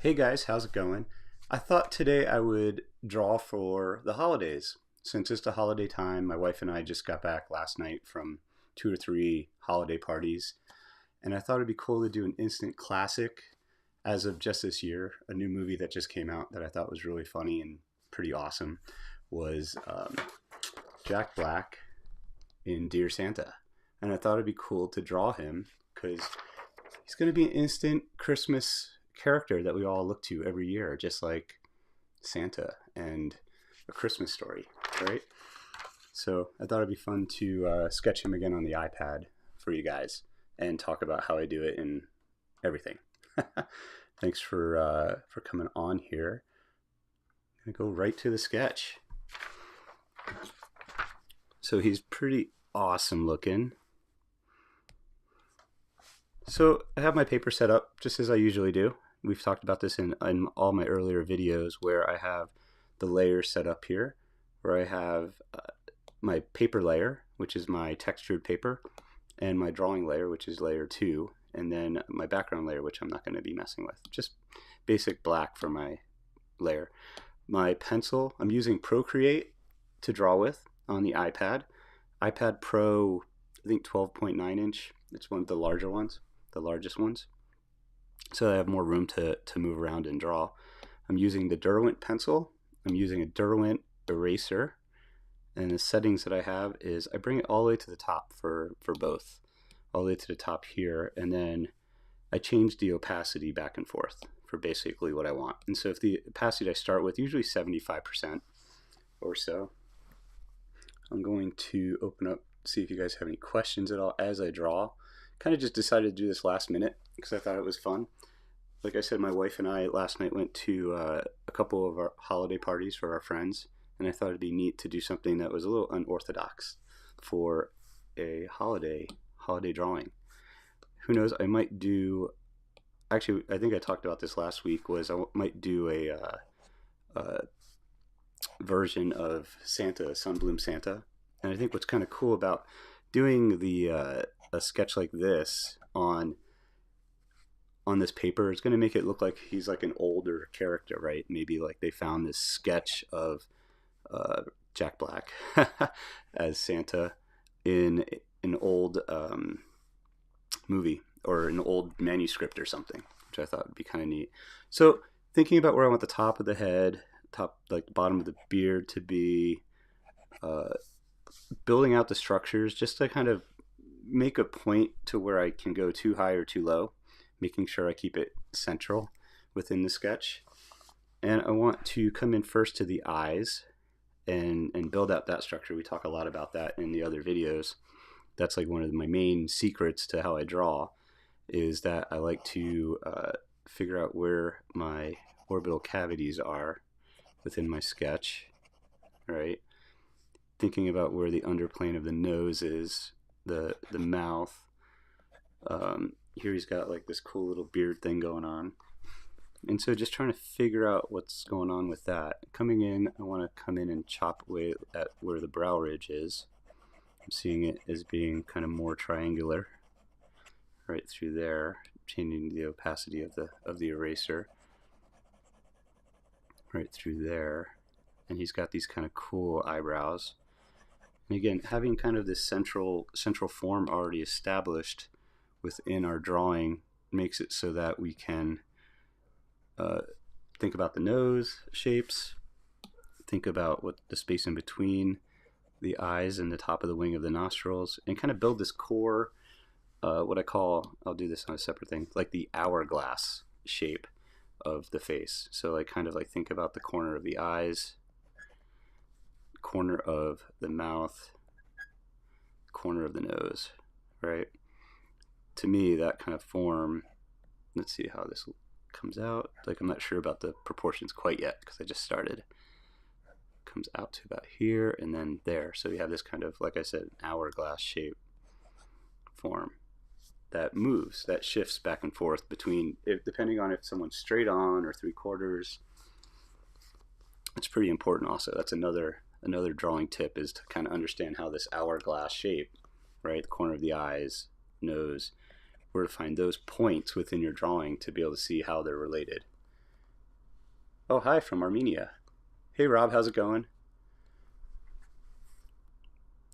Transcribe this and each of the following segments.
Hey guys, how's it going? I thought today I would draw for the holidays. Since it's the holiday time, my wife and I just got back last night from 2 or 3 holiday parties, and I thought it'd be cool to do an instant classic as of just this year. A new movie that just came out that I thought was really funny and pretty awesome was Jack Black in Dear Santa. And I thought it'd be cool to draw him because he's going to be an instant Christmas character that we all look to every year, just like Santa and A Christmas Story, right? So I thought it'd be fun to sketch him again on the iPad for you guys and talk about how I do it and everything. Thanks for coming on here. I'm gonna go right to the sketch. So he's pretty awesome looking. So I have my paper set up just as I usually do. We've talked about this in all my earlier videos where I have the layers set up here, where I have my paper layer, which is my textured paper, and my drawing layer, which is layer 2, and then my background layer, which I'm not going to be messing with. Just basic black for my layer. My pencil, I'm using Procreate to draw with on the iPad. iPad Pro, I think 12.9 inch. It's one of the larger ones, the largest ones. So I have more room to move around and draw. I'm using the Derwent pencil. I'm using a Derwent eraser. And the settings that I have is I bring it all the way to the top for both. All the way to the top here. And then I change the opacity back and forth for basically what I want. And so if the opacity I start with, usually 75% or so, I'm going to open up, see if you guys have any questions at all as I draw. Kind of just decided to do this last minute because I thought it was fun. Like I said, my wife and I last night went to a couple of our holiday parties for our friends, and I thought it'd be neat to do something that was a little unorthodox for a holiday drawing. Who knows? I might do. Actually, I think I talked about this last week. Was I might do a version of Santa, Sunbloom Santa, and I think what's kind of cool about doing a sketch like this on this paper is going to make it look like he's like an older character, right? Maybe like they found this sketch of Jack Black as Santa in an old movie or an old manuscript or something, which I thought would be kind of neat. So thinking about where I want the top of the head, like the bottom of the beard to be, building out the structures just to kind of make a point to where I can go too high or too low, making sure I keep it central within the sketch. And I want to come in first to the eyes and build out that structure. We talk a lot about that in the other videos. That's like one of my main secrets to how I draw, is that I like to figure out where my orbital cavities are within my sketch, right? Thinking about where the underplane of the nose is, the mouth. Here he's got like this cool little beard thing going on. And so just trying to figure out what's going on with that. Coming in, I want to come in and chop away at where the brow ridge is. I'm seeing it as being kind of more triangular right through there, changing the opacity of the eraser right through there. And he's got these kind of cool eyebrows. And again, having kind of this central form already established within our drawing makes it so that we can think about the nose shapes, think about what the space in between the eyes and the top of the wing of the nostrils, and kind of build this core, what I call, I'll do this on a separate thing, like the hourglass shape of the face. So like kind of like think about the corner of the eyes, corner of the mouth, corner of the nose, right? To me, that kind of form, let's see how this comes out. Like I'm not sure about the proportions quite yet because I just started. Comes out to about here and then there. So we have this kind of, like I said, hourglass shape form that moves, that shifts back and forth between, depending on if someone's straight on or 3/4. It's pretty important also. That's another drawing tip, is to kind of understand how this hourglass shape, right, the corner of the eyes, nose, where to find those points within your drawing to be able to see how they're related. Oh, hi from Armenia. Hey, Rob, how's it going?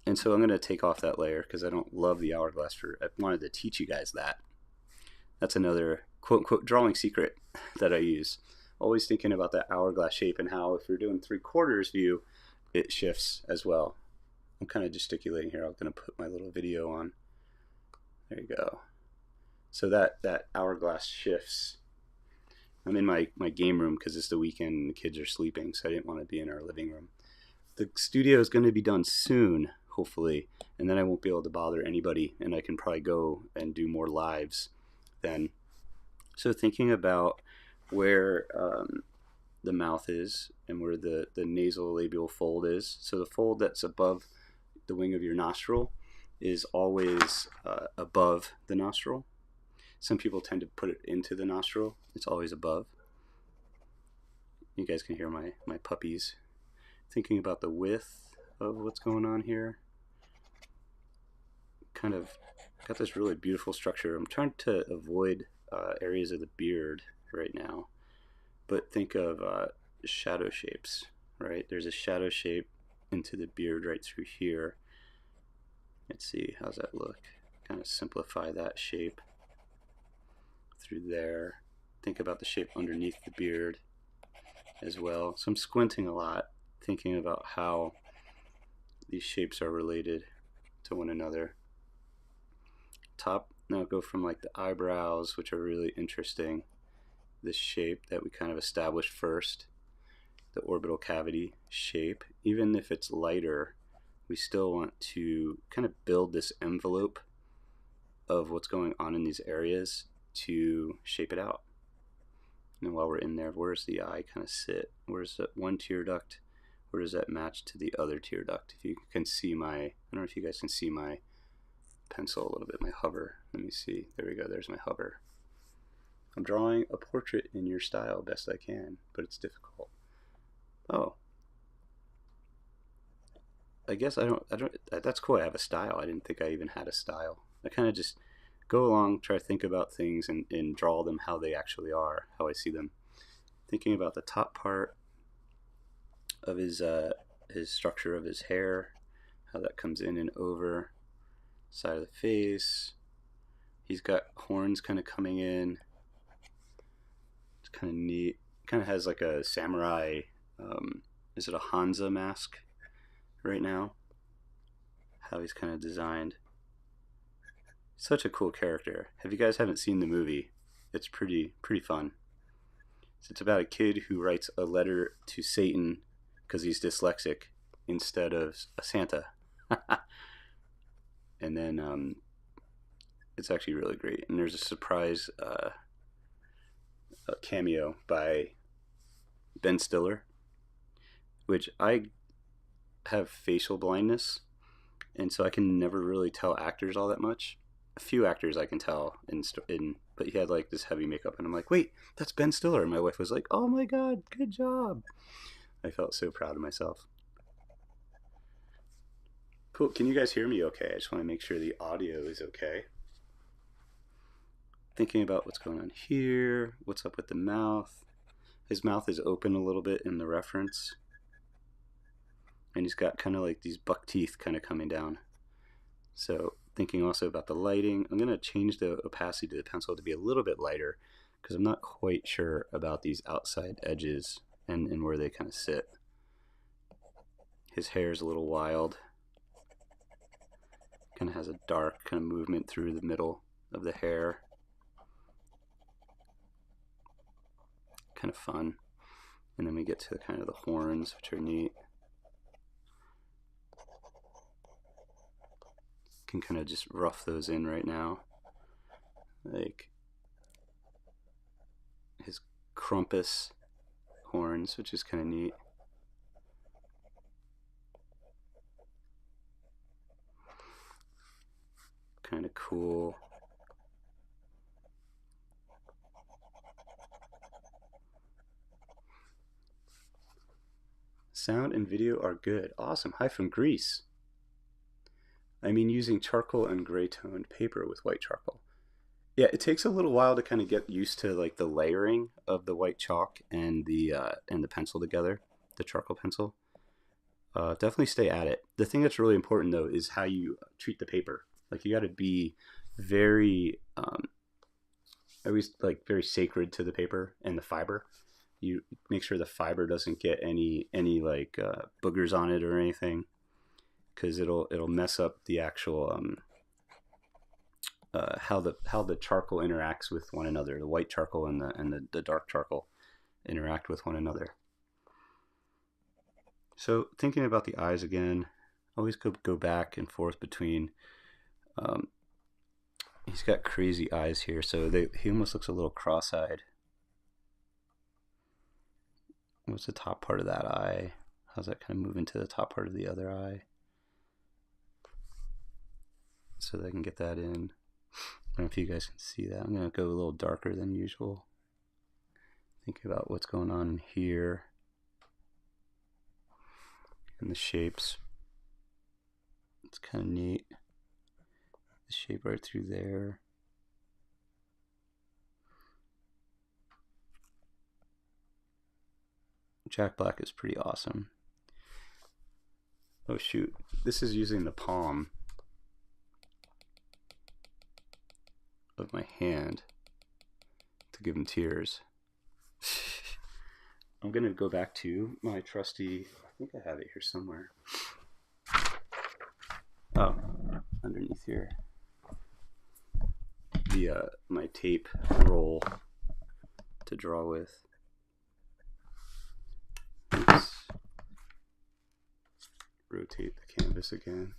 And so I'm going to take off that layer because I don't love the hourglass for, I wanted to teach you guys that. That's another quote unquote drawing secret that I use. Always thinking about that hourglass shape and how if you're doing 3/4 view, it shifts as well. I'm kind of gesticulating here. I'm going to put my little video on. There you go. So that hourglass shifts. I'm in my game room because it's the weekend and the kids are sleeping, so I didn't want to be in our living room. The studio is going to be done soon, hopefully, and then I won't be able to bother anybody, and I can probably go and do more lives then. So thinking about where the mouth is and where the nasal labial fold is. So the fold that's above the wing of your nostril is always above the nostril. Some people tend to put it into the nostril. It's always above. You guys can hear my puppies. Thinking about the width of what's going on here. Kind of got this really beautiful structure. I'm trying to avoid areas of the beard right now. But think of shadow shapes, right? There's a shadow shape into the beard right through here. Let's see, how's that look? Kind of simplify that shape through there. Think about the shape underneath the beard as well. So I'm squinting a lot, thinking about how these shapes are related to one another. Top, now go from like the eyebrows, which are really interesting. This shape that we kind of established first, the orbital cavity shape. Even if it's lighter, we still want to kind of build this envelope of what's going on in these areas to shape it out. And while we're in there, where's the eye kind of sit? Where's that one tear duct? Where does that match to the other tear duct? If you can see my, I don't know if you guys can see my pencil a little bit, my hover. Let me see. There we go. There's my hover. I'm drawing a portrait in your style best I can, but it's difficult. Oh. I guess I don't, that's cool. I have a style. I didn't think I even had a style. I kind of just go along, try to think about things and draw them how they actually are, how I see them. Thinking about the top part of his structure of his hair, how that comes in and over, side of the face. He's got horns kind of coming in. It's kind of neat. Kind of has like a samurai, is it a Hanza mask right now? How he's kind of designed. Such a cool character. If you guys haven't seen the movie, it's pretty fun. So it's about a kid who writes a letter to Satan because he's dyslexic instead of a Santa. And then it's actually really great. And there's a surprise a cameo by Ben Stiller, which I have facial blindness, and so I can never really tell actors all that much. A few actors I can tell, but he had like this heavy makeup, and I'm like, wait, that's Ben Stiller. And my wife was like, oh my god, good job. I felt so proud of myself. Cool. Can you guys hear me okay? I just want to make sure the audio is okay. Thinking about what's going on here, what's up with the mouth. His mouth is open a little bit in the reference. And he's got kind of like these buck teeth kind of coming down. So thinking also about the lighting. I'm going to change the opacity to the pencil to be a little bit lighter because I'm not quite sure about these outside edges and where they kind of sit. His hair is a little wild. Kind of has a dark kind of movement through the middle of the hair. Kind of fun. And then we get to kind of the horns, which are neat. Can kind of just rough those in right now. Like his Krampus horns, which is kind of neat. Kind of cool. Sound and video are good. Awesome. Hi from Greece. I mean using charcoal and gray toned paper with white charcoal. Yeah, it takes a little while to kind of get used to like the layering of the white chalk and the pencil together, the charcoal pencil. Definitely stay at it. The thing that's really important though is how you treat the paper. Like you got to be very, always like very sacred to the paper and the fiber. You make sure the fiber doesn't get any like boogers on it or anything, because it'll mess up the actual how the charcoal interacts with one another. The white charcoal and the dark charcoal interact with one another. So thinking about the eyes again, always go back and forth between. Um, he's got crazy eyes here, so he almost looks a little cross-eyed. What's the top part of that eye? How's that kind of move into the top part of the other eye? So that I can get that in. I don't know if you guys can see that. I'm going to go a little darker than usual. Think about what's going on here and the shapes. It's kind of neat. The shape right through there. Jack Black is pretty awesome. Oh shoot, this is using the palm of my hand to give him tears. I'm gonna go back to my trusty, I think I have it here somewhere. Oh, underneath here. The my tape roll to draw with. Let's rotate the canvas again.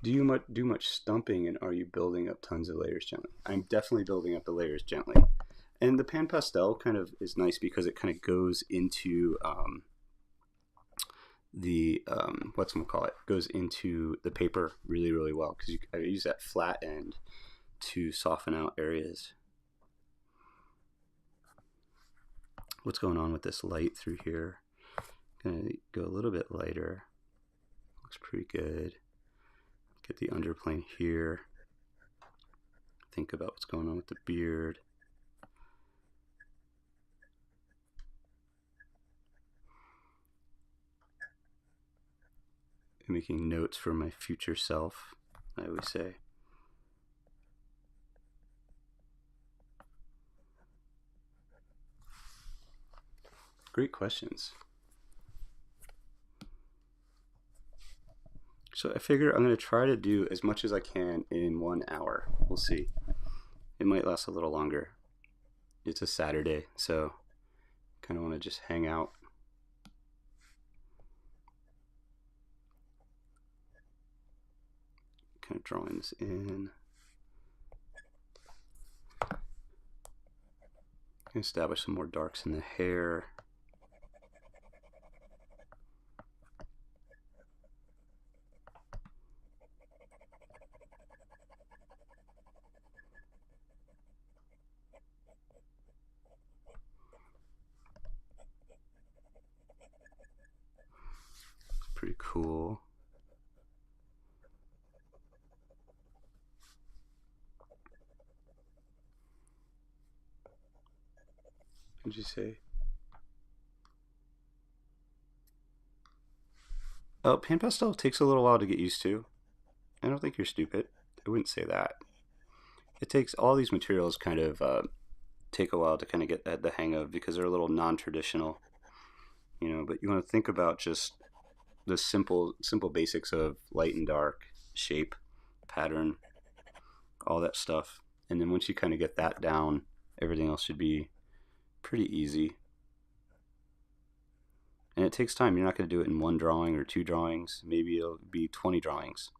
Do you do much stumping, and are you building up tons of layers gently? I'm definitely building up the layers gently. And the pan pastel kind of is nice because it kind of goes into the whatchamacallit, goes into the paper really, really well, because I use that flat end to soften out areas. What's going on with this light through here? I'm gonna go a little bit lighter. Looks pretty good. Get the underplane here. Think about what's going on with the beard. I'm making notes for my future self, I always say. Great questions. So I figure I'm going to try to do as much as I can in 1 hour. We'll see. It might last a little longer. It's a Saturday, so kind of want to just hang out. Kind of drawing this in. Establish some more darks in the hair. Pretty cool. What did you say? Oh, pan pastel takes a little while to get used to. I don't think you're stupid. I wouldn't say that. It takes all these materials kind of take a while to kind of get the hang of, because they're a little non-traditional, you know. But you want to think about just the simple basics of light and dark, shape, pattern, all that stuff. And then once you kind of get that down, everything else should be pretty easy. And it takes time. You're not going to do it in 1 drawing or 2 drawings. Maybe it'll be 20 drawings.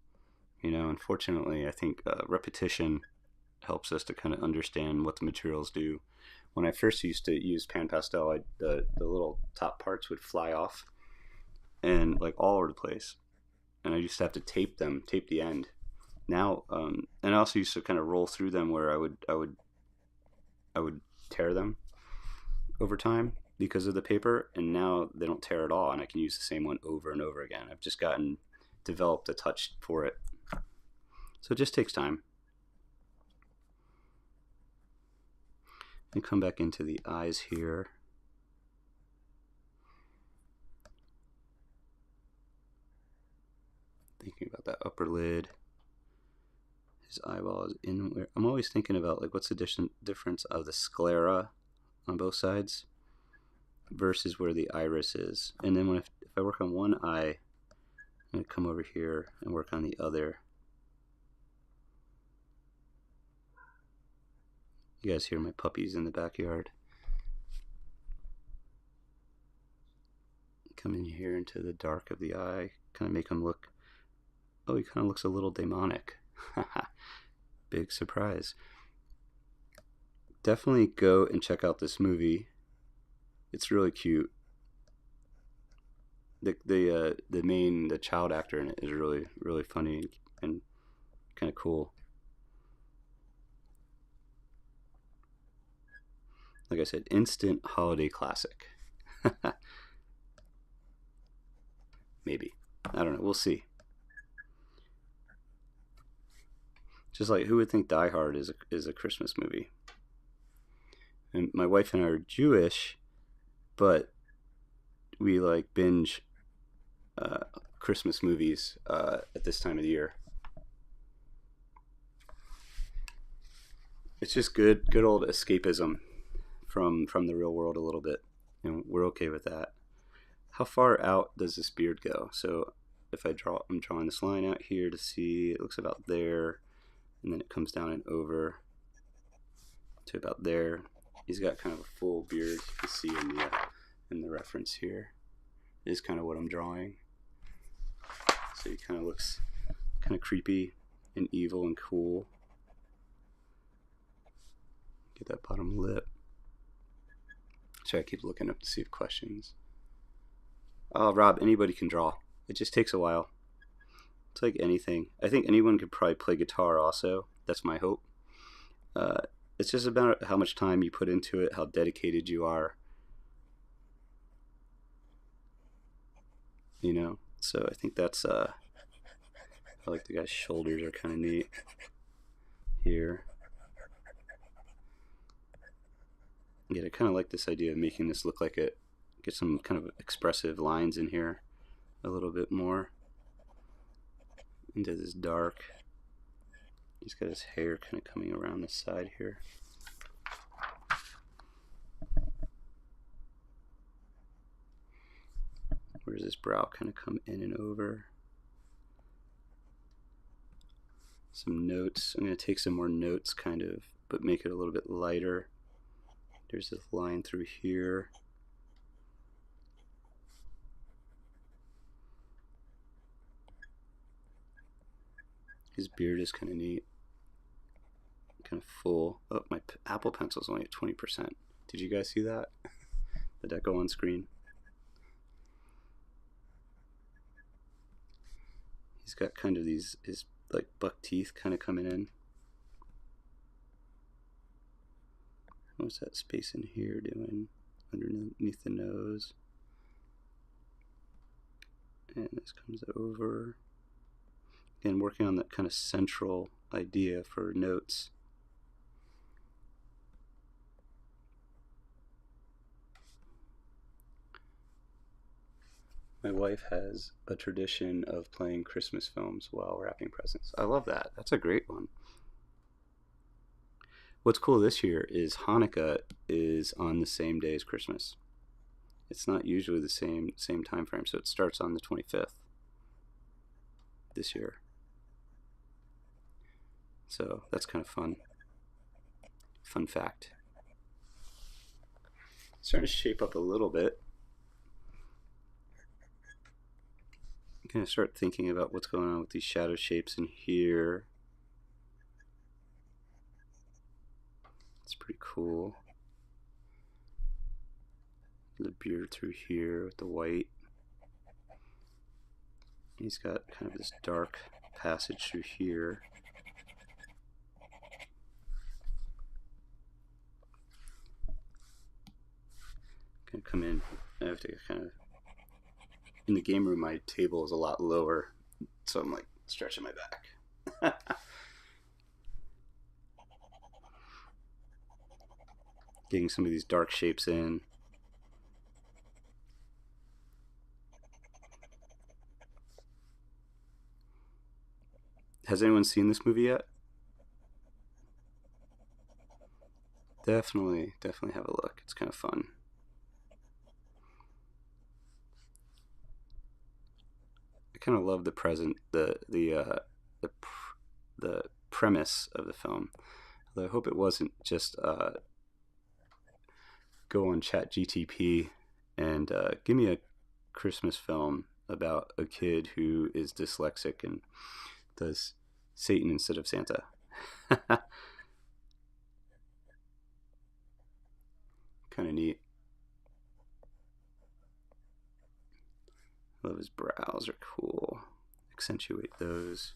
You know, unfortunately, I think repetition helps us to kind of understand what the materials do. When I first used to use pan pastel, the little top parts would fly off and like all over the place, and I used to have to tape the end. Now, and I also used to kind of roll through them where I would tear them over time because of the paper, and now they don't tear at all, and I can use the same one over and over again. I've just developed a touch for it. So it just takes time. And come back into the eyes here. Thinking about that upper lid. His eyeball is in. I'm always thinking about like what's the difference of the sclera on both sides versus where the iris is. And then if I work on one eye, I'm going to come over here and work on the other. You guys hear my puppies in the backyard. Come in here into the dark of the eye, kind of make him look, oh, he kind of looks a little demonic. Big surprise. Definitely go and check out this movie. It's really cute. The child actor in it is really funny and kind of cool. Like I said, instant holiday classic. Maybe. I don't know. We'll see. Just like, who would think Die Hard is a Christmas movie? And my wife and I are Jewish, but we like binge Christmas movies at this time of the year. It's just good old escapism from the real world a little bit, and we're okay with that. How far out does this beard go? So if I'm drawing this line out here to see, it looks about there, and then it comes down and over to about there. He's got kind of a full beard. You can see in the reference here is kind of what I'm drawing. So he kind of looks kind of creepy and evil and cool. Get that bottom lip. So I keep looking up to see if questions. Oh, Rob, anybody can draw. It just takes a while. It's like anything. I think anyone could probably play guitar also. That's my hope. It's just about how much time you put into it, how dedicated you are. You know? So I think that's, I like the guy's shoulders are kind of neat here. Yeah, I kind of like this idea of making this look like it. Get some kind of expressive lines in here a little bit more into this dark. He's got his hair kind of coming around the side here. Where does his brow kind of come in and over? Some notes. I'm going to take some more notes kind of, but make it a little bit lighter. There's this line through here. His beard is kind of neat. Kind of full. Oh, my Apple Pencil's only at 20%. Did you guys see that? Did that go on screen? He's got kind of his like buck teeth kind of coming in. What's that space in here doing? Underneath the nose. And this comes over. Again, working on that kind of central idea for notes. My wife has a tradition of playing Christmas films while wrapping presents. I love that. That's a great one. What's cool this year is Hanukkah is on the same day as Christmas. It's not usually the same time frame, so it starts on the 25th this year. So that's kind of fun. Fun fact. Starting to shape up a little bit. I'm going to start thinking about what's going on with these shadow shapes in here. It's pretty cool. The beard through here with the white. He's got kind of this dark passage through here. Gonna come in. I have to kind of. In the game room, my table is a lot lower, so I'm like stretching my back. getting some of these dark shapes in. Has anyone seen this movie yet? Definitely have a look. It's kind of fun. I kind of love the premise of the film. Although I hope it wasn't just go on ChatGTP and give me a Christmas film about a kid who is dyslexic and does Satan instead of Santa. Kind of neat. Love his brows are cool. Accentuate those.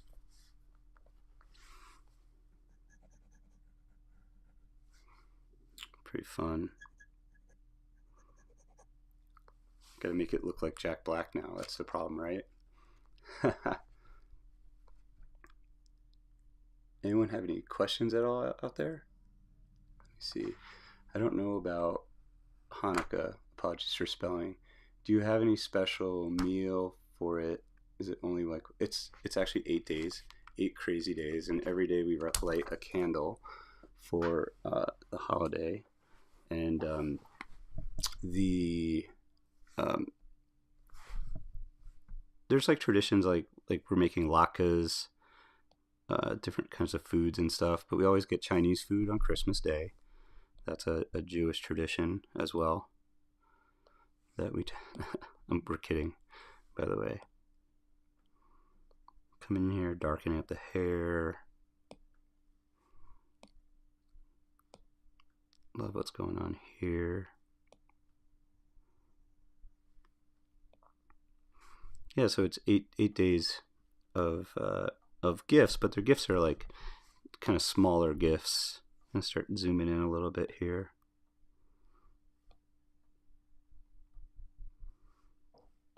Pretty fun. Gotta make it look like Jack Black now. That's the problem, right? Anyone have any questions at all out there? Let me see. I don't know about Hanukkah. Apologies for spelling. Do you have any special meal for it? Is it only like it's actually 8 days, 8 crazy days, and every day we light a candle for the holiday, and there's like traditions like we're making latkes, different kinds of foods and stuff, but we always get Chinese food on Christmas Day. That's a Jewish tradition as well. We're kidding, by the way. Come in here, darkening up the hair. Love what's going on here. Yeah, so it's 8 days of gifts, but their gifts are like kind of smaller gifts. I'm gonna start zooming in a little bit here.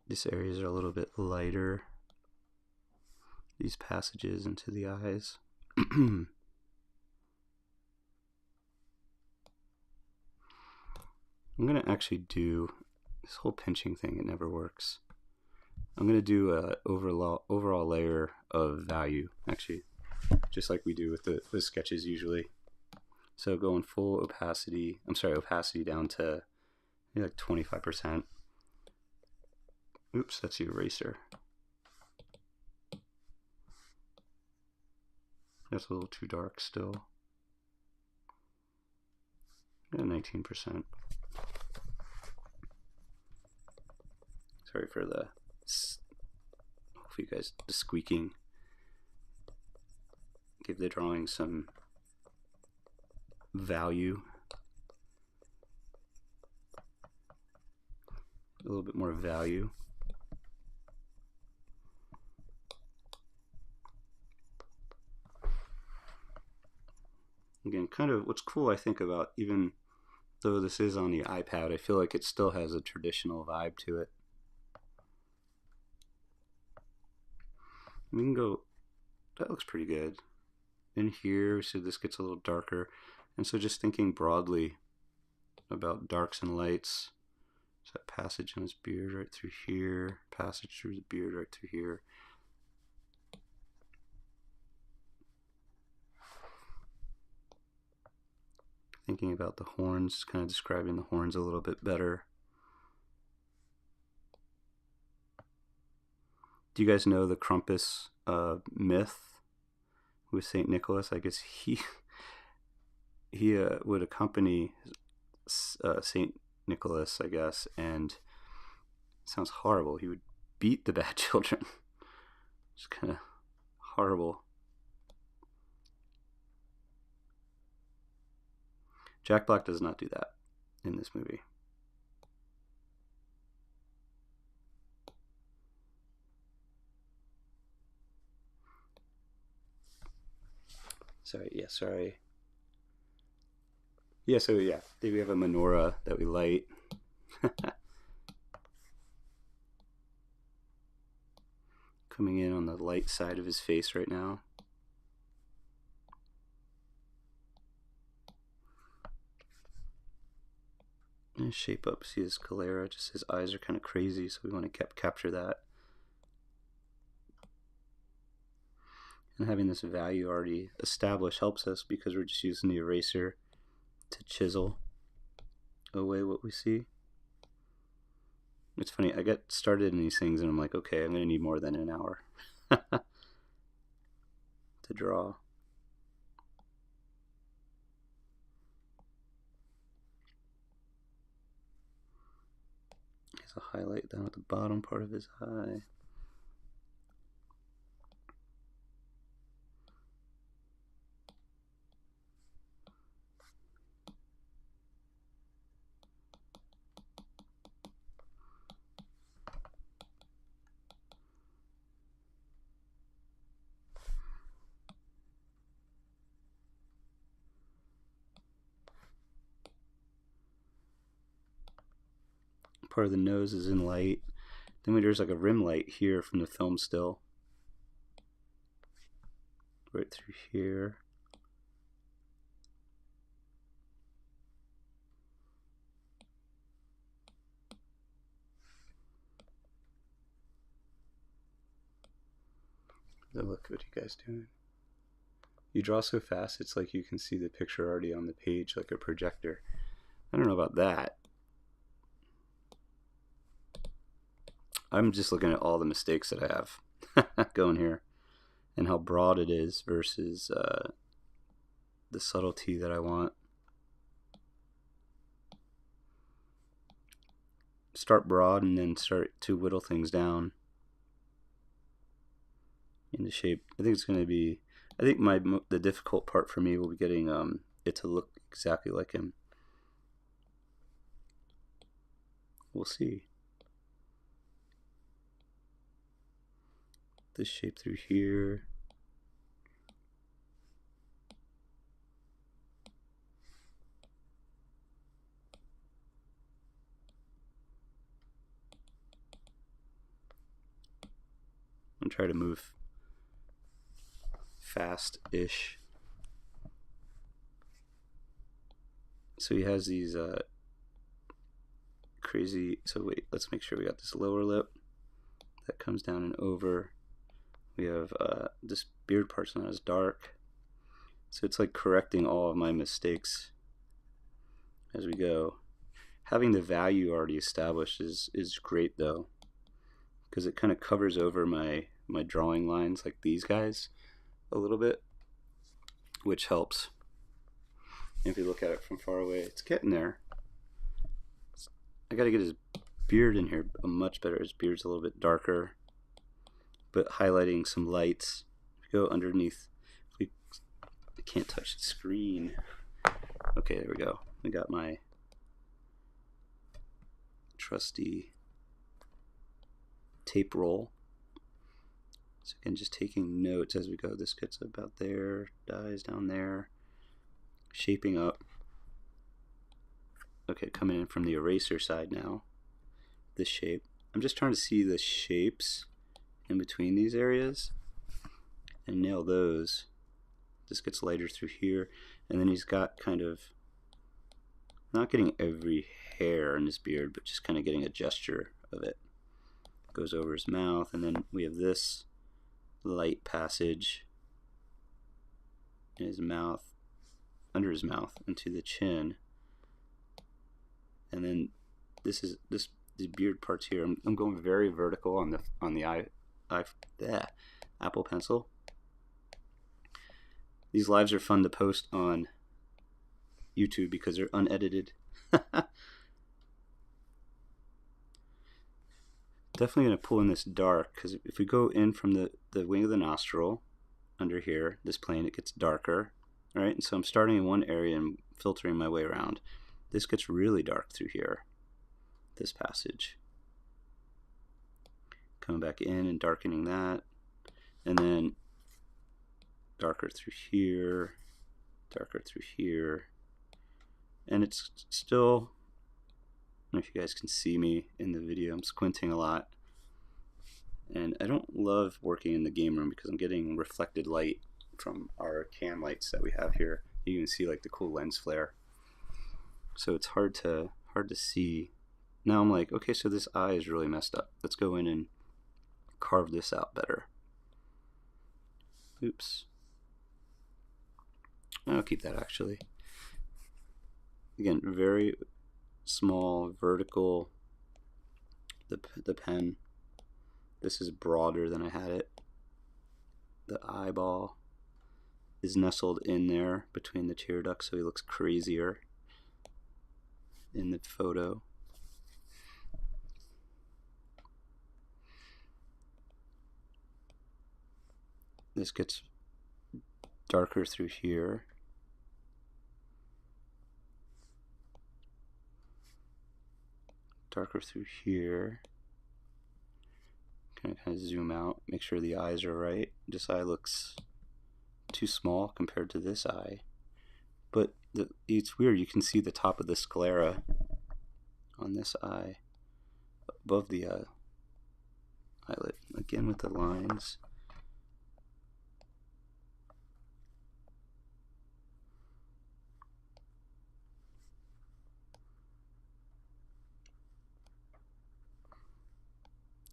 These areas are a little bit lighter. These passages into the eyes. I'm gonna actually do this whole pinching thing. It never works. I'm gonna do a overall layer of value, actually, just like we do with the sketches usually. So going full opacity. Opacity down to maybe like 25%. Oops, that's the eraser. That's a little too dark still. Yeah, 19%. Sorry for the, hopefully you guys, the squeaking. Give the drawing some value. A little bit more value. Again, kind of what's cool, I think, about even though this is on the iPad, I feel like it still has a traditional vibe to it. We can go, that looks pretty good. In here, so this gets a little darker. And so just thinking broadly about darks and lights. So that passage in his beard right through here, passage through the beard right through here. Thinking about the horns, kind of describing the horns a little bit better. Do you guys know the Krampus myth with St. Nicholas? I guess he would accompany St. Nicholas, I guess, and it sounds horrible. He would beat the bad children. It's kind of horrible. Jack Black does not do that in this movie. Sorry. Yeah, so yeah, we have a menorah that we light. Coming in on the light side of his face right now. And shape up, see his sclera, just his eyes are kind of crazy, so we want to capture that. And having this value already established helps us because we're just using the eraser to chisel away what we see. It's funny, I get started in these things and I'm like, okay, I'm going to need more than an hour to draw. There's a highlight down at the bottom part of his eye. Part of the nose is in light. Then there's like a rim light here from the film still. Right through here. Look, what are you guys doing? You draw so fast, it's like you can see the picture already on the page like a projector. I don't know about that. I'm just looking at all the mistakes that I have going here and how broad it is versus the subtlety that I want. Start broad and then start to whittle things down into shape. I think it's going to be, I think the difficult part for me will be getting it to look exactly like him. We'll see. This shape through here. I'm trying to move fast-ish. So he has these crazy, so wait, let's make sure we got this lower lip that comes down and over. We have this beard part's not as dark. So it's like correcting all of my mistakes as we go. Having the value already established is great though, because it kind of covers over my drawing lines like these guys a little bit, which helps. And if you look at it from far away, it's getting there. I gotta get his beard in here much better. His beard's a little bit darker, but highlighting some lights. If you go underneath, I can't touch the screen. Okay, there we go. We got my trusty tape roll. So again, just taking notes as we go. This gets about there, dies down there, shaping up. Okay, coming in from the eraser side now. This shape. I'm just trying to see the shapes in between these areas and nail those. This gets lighter through here, and then he's got kind of, not getting every hair in his beard, but just kind of getting a gesture of it. Goes over his mouth, and then we have this light passage in his mouth, under his mouth, into the chin, and then the beard parts here. I'm going very vertical on the Apple Pencil. These lives are fun to post on YouTube because they're unedited. Definitely going to pull in this dark, because if we go in from the wing of the nostril under here, this plane, it gets darker. All right, and so I'm starting in one area and filtering my way around. This gets really dark through here, this passage. Coming back in and darkening that, and then darker through here, darker through here, and it's still, I don't know if you guys can see me in the video, I'm squinting a lot, and I don't love working in the game room because I'm getting reflected light from our can lights that we have here. You can see like the cool lens flare, so it's hard to hard to see. Now I'm like, okay, so this eye is really messed up. Let's go in and carve this out better. Oops. I'll keep that actually. Again, very small vertical. The pen. This is broader than I had it. The eyeball is nestled in there between the tear ducts, so he looks crazier in the photo. This gets darker through here. Darker through here. Kind of zoom out, make sure the eyes are right. This eye looks too small compared to this eye. But it's weird, you can see the top of the sclera on this eye above the eyelid. Again with the lines.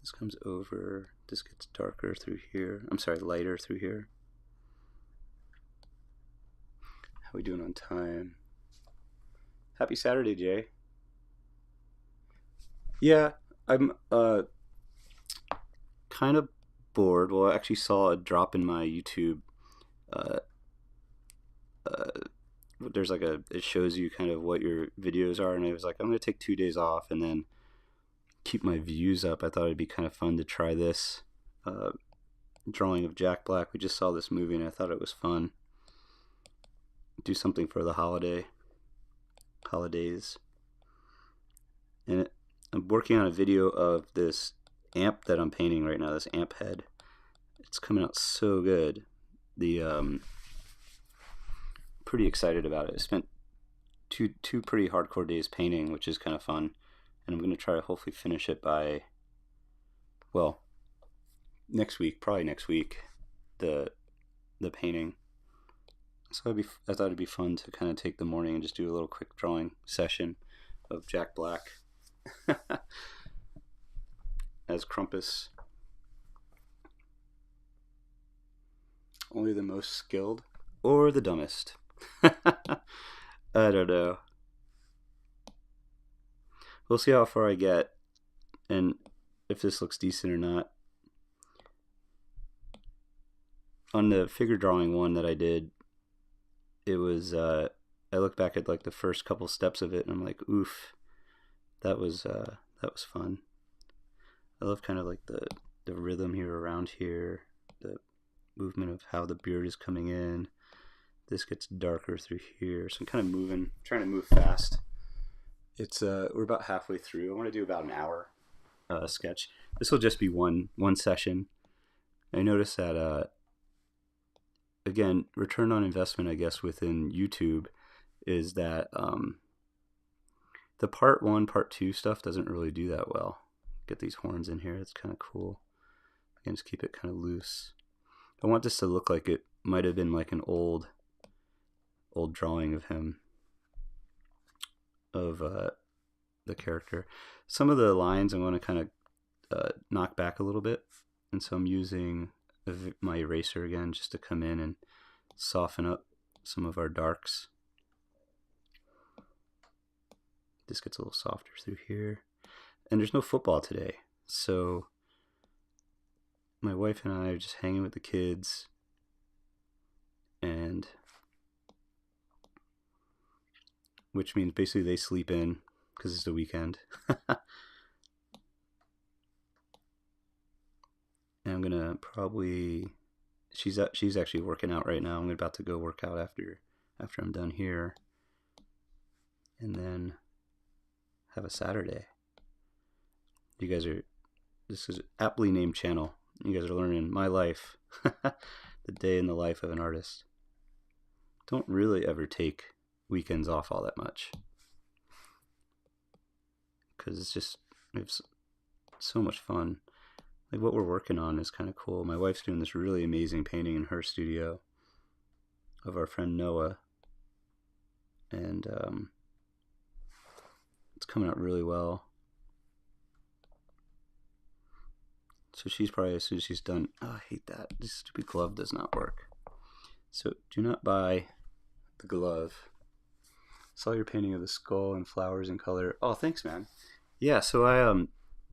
This comes over, this gets darker through here. I'm sorry, lighter through here. How we doing on time? Happy Saturday, Jay. Yeah, I'm kind of bored. Well, I actually saw a drop in my YouTube. There's like it shows you kind of what your videos are, and I was like, I'm going to take 2 days off and then keep my views up. I thought it'd be kind of fun to try this drawing of Jack Black. We just saw this movie and I thought it was fun. Do something for the holidays. And I'm working on a video of this amp that I'm painting right now, this amp head. It's coming out so good. Pretty excited about it. I spent two pretty hardcore days painting, which is kind of fun. And I'm going to try to hopefully finish it by, well, next week, probably next week, the painting. So I thought it'd be fun to kind of take the morning and just do a little quick drawing session of Jack Black as Krampus. Only the most skilled or the dumbest. I don't know. We'll see how far I get and if this looks decent or not. On the figure drawing one that I did, it was I look back at like the first couple steps of it and I'm like, oof, that was fun. I love kind of like the rhythm here around here, the movement of how the beard is coming in. This gets darker through here, so I'm kind of moving, trying to move fast. It's we're about halfway through. I want to do about an hour sketch. This will just be one session. I noticed that again, return on investment, I guess, within YouTube is that the part 1, part 2 stuff doesn't really do that well. Get these horns in here. It's kind of cool. Again, just keep it kind of loose. I want this to look like it might have been like an old drawing of him, of the character. Some of the lines I want to kind of knock back a little bit, and so I'm using my eraser again just to come in and soften up some of our darks. This gets a little softer through here. And there's no football today, so my wife and I are just hanging with the kids, and which means basically they sleep in because it's the weekend. And I'm gonna probably, she's actually working out right now. I'm about to go work out after I'm done here, and then have a Saturday. You guys are, this is aptly named channel. You guys are learning my life, the day in the life of an artist. Don't really ever take weekends off all that much, because it's so much fun. Like what we're working on is kind of cool. My wife's doing this really amazing painting in her studio of our friend Noah, and It's coming out really well. So she's probably, as soon as she's done, oh, I hate that. This stupid glove does not work. So do not buy the glove. Saw your painting of the skull and flowers in color. Oh, thanks, man. Yeah, so I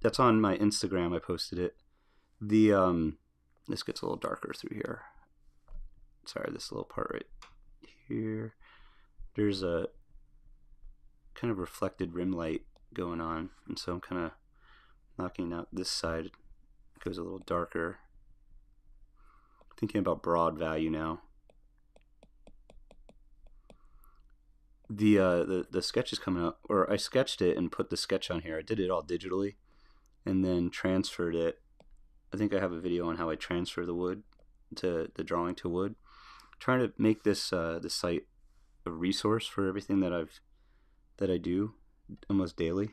that's on my Instagram. I posted it. The this gets a little darker through here. Sorry, this little part right here. There's a kind of reflected rim light going on, and so I'm kind of knocking out this side. It goes a little darker. Thinking about broad value now. The sketch is coming out, or I sketched it and put the sketch on here. I did it all digitally and then transferred it. I think I have a video on how I transfer the wood to the drawing to wood. I'm trying to make this this site a resource for everything that I do almost daily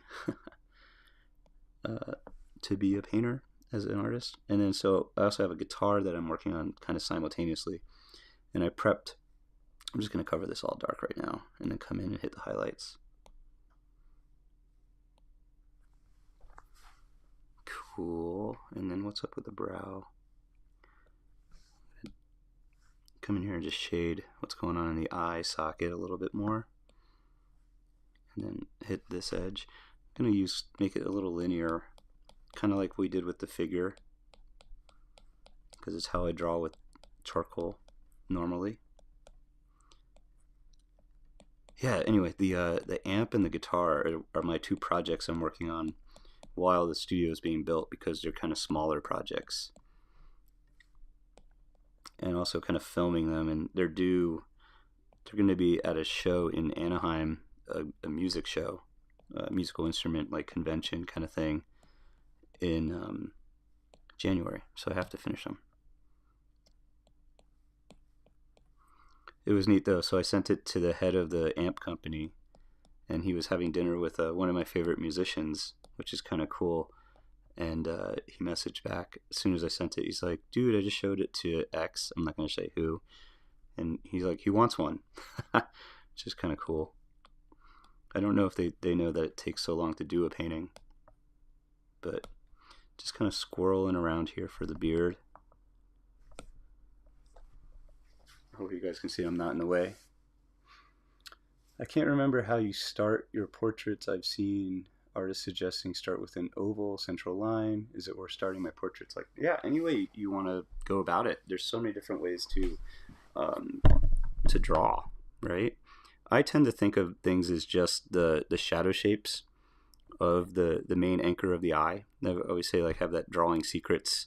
to be a painter as an artist. And then so I also have a guitar that I'm working on kind of simultaneously, and I prepped. I'm just going to cover this all dark right now and then come in and hit the highlights. Cool. And then what's up with the brow? Come in here and just shade what's going on in the eye socket a little bit more. And then hit this edge. I'm going to make it a little linear, kind of like we did with the figure, because it's how I draw with charcoal normally. Yeah, anyway, the amp and the guitar are my two projects I'm working on while the studio is being built, because they're kind of smaller projects. And also kind of filming them, and they're going to be at a show in Anaheim, a music show, a musical instrument like convention kind of thing in January, so I have to finish them. It was neat though, so I sent it to the head of the amp company, and he was having dinner with one of my favorite musicians, which is kind of cool. And he messaged back as soon as I sent it. He's like, dude, I just showed it to X. I'm not going to say who. And he's like, he wants one, which is kind of cool. I don't know if they know that it takes so long to do a painting, but just kind of squirreling around here for the beard. I hope you guys can see I'm not in the way. I can't remember how you start your portraits. I've seen artists suggesting start with an oval central line. Is it worth starting my portraits like, yeah, any way you want to go about it. There's so many different ways to draw, right? I tend to think of things as just the shadow shapes of the main anchor of the eye. I always say, like, have that Drawing Secrets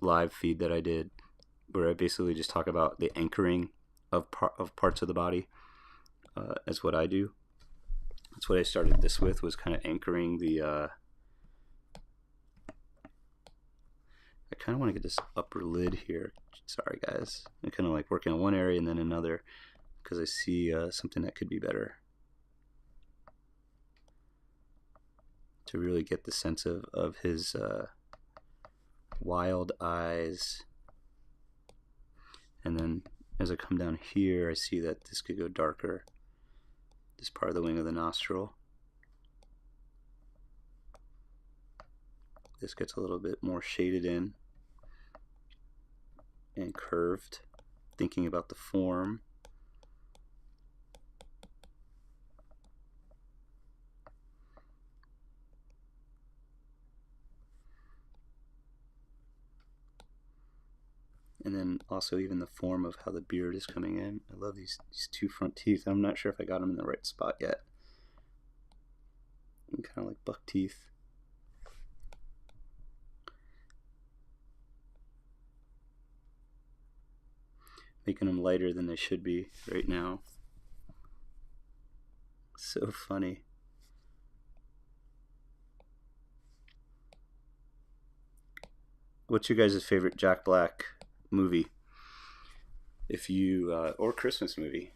live feed that I did, where I basically just talk about the anchoring of parts of the body as what I do. That's what I started this with, was kind of anchoring the I kind of want to get this upper lid here. Sorry guys, I'm kind of like working on one area and then another, because I see something that could be better, to really get the sense of his wild eyes. And then as I come down here, I see that this could go darker, this part of the wing of the nostril. This gets a little bit more shaded in and curved, thinking about the form. And then also even the form of how the beard is coming in. I love these two front teeth. I'm not sure if I got them in the right spot yet. And kind of like buck teeth. Making them lighter than they should be right now. So funny. What's your guys' favorite Jack Black movie? If you or Christmas movie,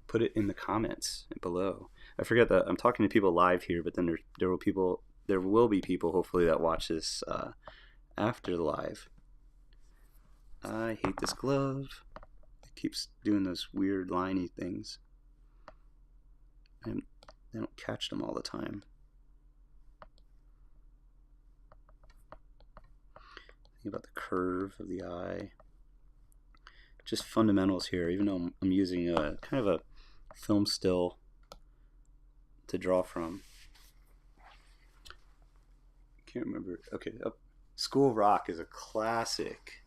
put it in the comments below. I forget that I'm talking to people live here, but then there will be people hopefully that watch this after the live. I hate this glove. It keeps doing those weird liney things. And they don't catch them all the time. Think about the curve of the eye. Just fundamentals here, even though I'm using a kind of a film still to draw from. Can't remember. Okay, School Rock is a classic.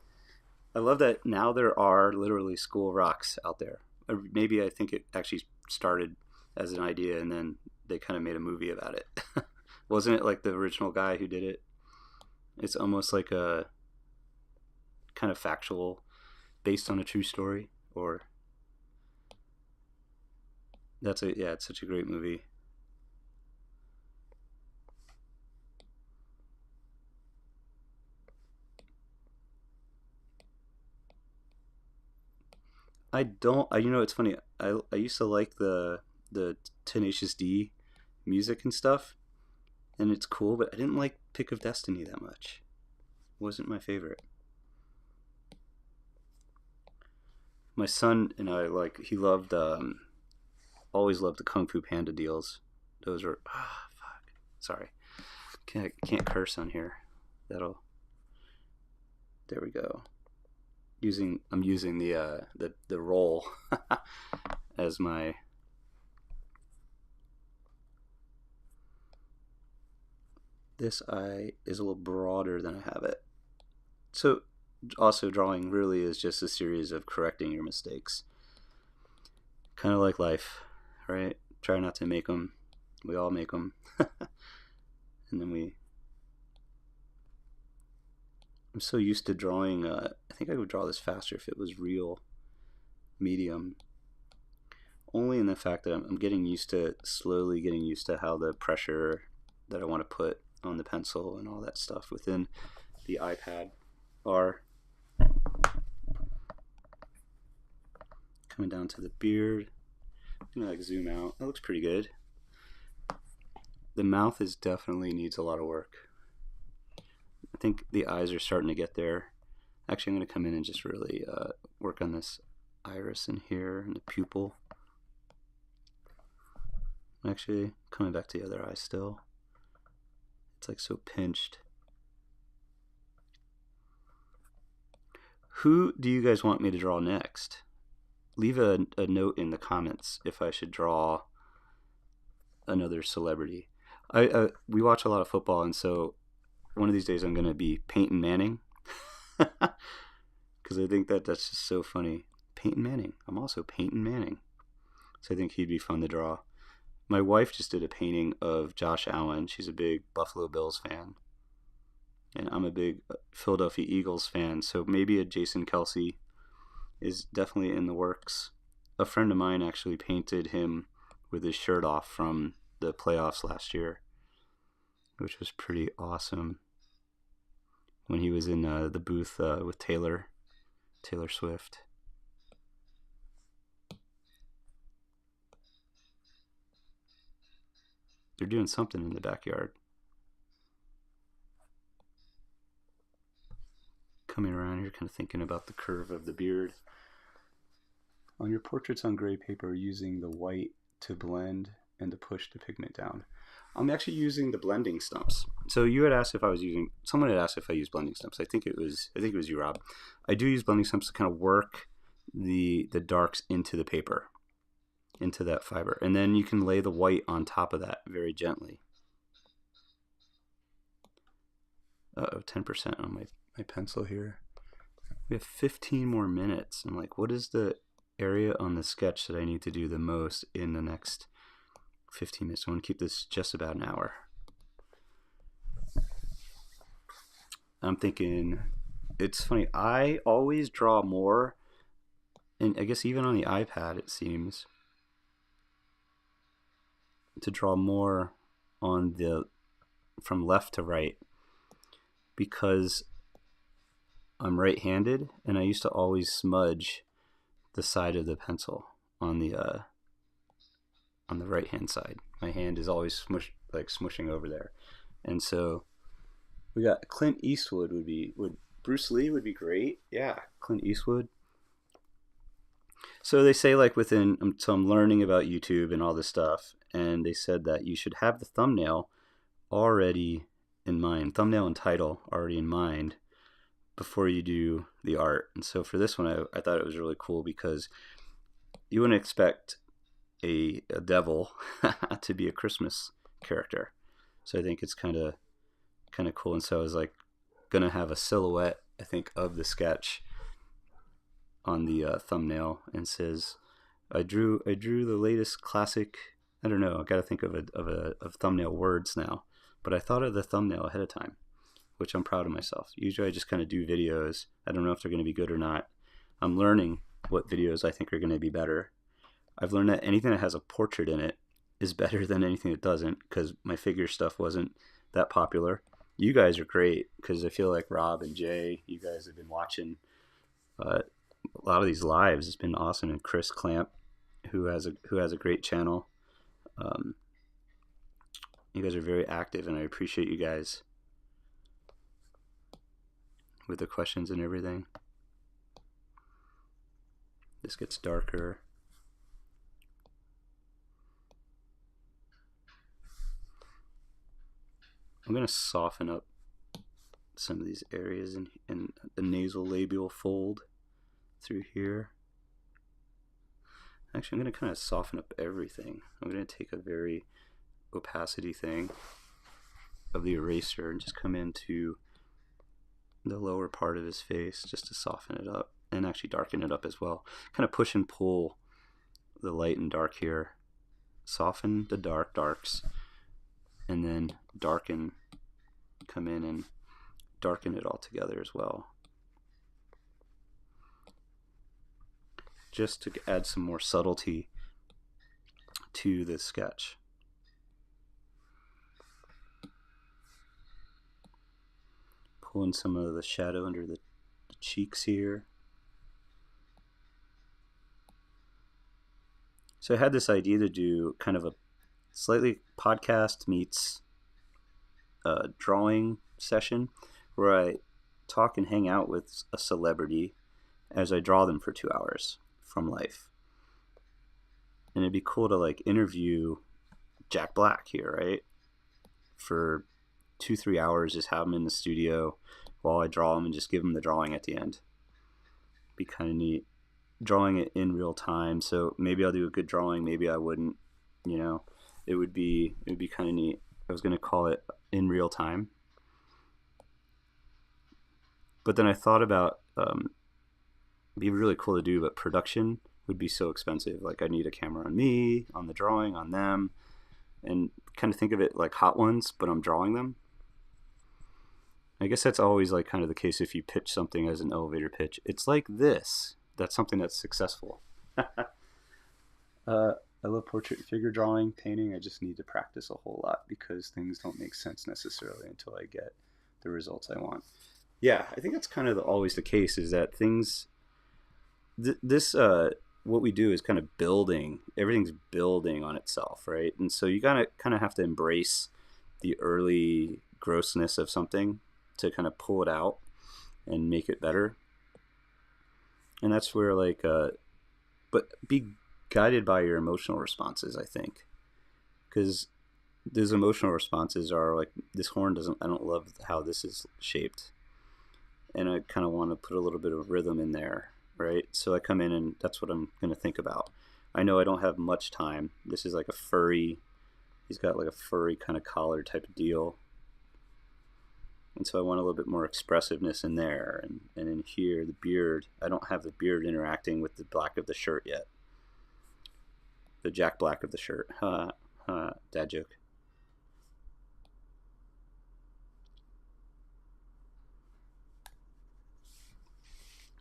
I love that now there are literally school rocks out there. Or maybe I think it actually started as an idea and then they kind of made a movie about it. Wasn't it like the original guy who did it? It's almost like a kind of factual, based on a true story, or it's such a great movie. It's funny. I used to like the Tenacious D music and stuff, and it's cool, but I didn't like Pick of Destiny that much. It wasn't my favorite. My son and I he loved always loved the Kung Fu Panda deals. Those were fuck. Sorry. Can't curse on here. There we go. I'm using the roll as my this eye is a little broader than I have it. So also drawing really is just a series of correcting your mistakes. Kind of like life, right? Try not to make them. We all make them. And then I'm so used to drawing, I think I would draw this faster if it was real medium. Only in the fact that I'm slowly getting used to how the pressure that I want to put on the pencil and all that stuff within the iPad are. Coming down to the beard. I'm gonna zoom out. That looks pretty good. The mouth definitely needs a lot of work. I think the eyes are starting to get there. Actually, I'm going to come in and just really work on this iris in here and the pupil. Actually, coming back to the other eye still. It's like so pinched. Who do you guys want me to draw next? Leave a note in the comments if I should draw another celebrity. We watch a lot of football, and so one of these days I'm going to be Peyton Manning. Because I think that's just so funny. Peyton Manning. I'm also Peyton Manning. So I think he'd be fun to draw. My wife just did a painting of Josh Allen. She's a big Buffalo Bills fan. And I'm a big Philadelphia Eagles fan. So maybe a Jason Kelsey is definitely in the works. A friend of mine actually painted him with his shirt off from the playoffs last year, which was pretty awesome. When he was in the booth with Taylor Swift. They're doing something in the backyard. Coming around here, kind of thinking about the curve of the beard. On your portraits on gray paper, using the white to blend and to push the pigment down. I'm actually using the blending stumps. So you had asked if I was using. Someone had asked if I use blending stumps. I think it was you, Rob. I do use blending stumps to kind of work the darks into the paper, into that fiber, and then you can lay the white on top of that very gently. 10% on my pencil here. We have 15 more minutes. I'm like, what is the area on the sketch that I need to do the most in the next 15 minutes? I want to keep this just about an hour. I'm thinking, it's funny, I always draw more, and I guess even on the iPad it seems to draw more on from left to right, because I'm right-handed and I used to always smudge the side of the pencil on the right hand side. My hand is always smushing over there. And so we got Clint Eastwood would Bruce Lee would be great. Yeah, Clint Eastwood. So they say so I'm learning about YouTube and all this stuff, and they said that you should have the thumbnail already in mind, thumbnail and title already in mind before you do the art. And so for this one, I thought it was really cool because you wouldn't expect a devil to be a Christmas character. So I think it's kind of cool. And so I was like gonna have a silhouette, I think, of the sketch on the thumbnail, and says, I drew the latest classic. I don't know, I gotta think of thumbnail words now, but I thought of the thumbnail ahead of time, which I'm proud of myself. Usually I just kind of do videos. I don't know if they're going to be good or not. I'm learning what videos I think are going to be better. I've learned that anything that has a portrait in it is better than anything that doesn't, because my figure stuff wasn't that popular. You guys are great, because I feel like Rob and Jay, you guys have been watching a lot of these lives. It's been awesome. And Chris Clamp, who has a great channel. You guys are very active, and I appreciate you guys with the questions and everything. This gets darker. I'm going to soften up some of these areas in the nasal labial fold through here. Actually, I'm going to kind of soften up everything. I'm going to take a very opacity thing of the eraser and just come into the lower part of his face just to soften it up and actually darken it up as well. Kind of push and pull the light and dark here. Soften the darks, and then darken, come in and darken it all together as well. Just to add some more subtlety to this sketch. Pulling some of the shadow under the cheeks here. So I had this idea to do kind of a slightly podcast meets drawing session where I talk and hang out with a celebrity as I draw them for 2 hours from life. And it'd be cool to like interview Jack Black here, right? For 2-3 hours, just have him in the studio while I draw him and just give him the drawing at the end. Be kind of neat. Drawing it in real time, so maybe I'll do a good drawing, maybe I wouldn't, you know. It would be kind of neat. I was going to call it in real time. But then I thought about it'd be really cool to do, but production would be so expensive. Like I need a camera on me, on the drawing, on them, and kind of think of it like Hot Ones, but I'm drawing them. I guess that's always like kind of the case if you pitch something as an elevator pitch. It's like this. That's something that's successful. I love portrait figure drawing, painting. I just need to practice a whole lot because things don't make sense necessarily until I get the results I want. Yeah, I think that's kind of always the case, is that things, what we do is kind of building. Everything's building on itself, right? And so you gotta kind of have to embrace the early grossness of something to kind of pull it out and make it better. And that's where like, but be guided by your emotional responses, I think, because those emotional responses are like, this horn I don't love how this is shaped, and I kind of want to put a little bit of rhythm in there, right? So I come in and that's what I'm going to think about. I know I don't have much time. This is like a furry, he's got like a furry kind of collar type of deal. And so I want a little bit more expressiveness in there. And in here, the beard, I don't have the beard interacting with the black of the shirt yet. The Jack Black of the shirt. Dad joke.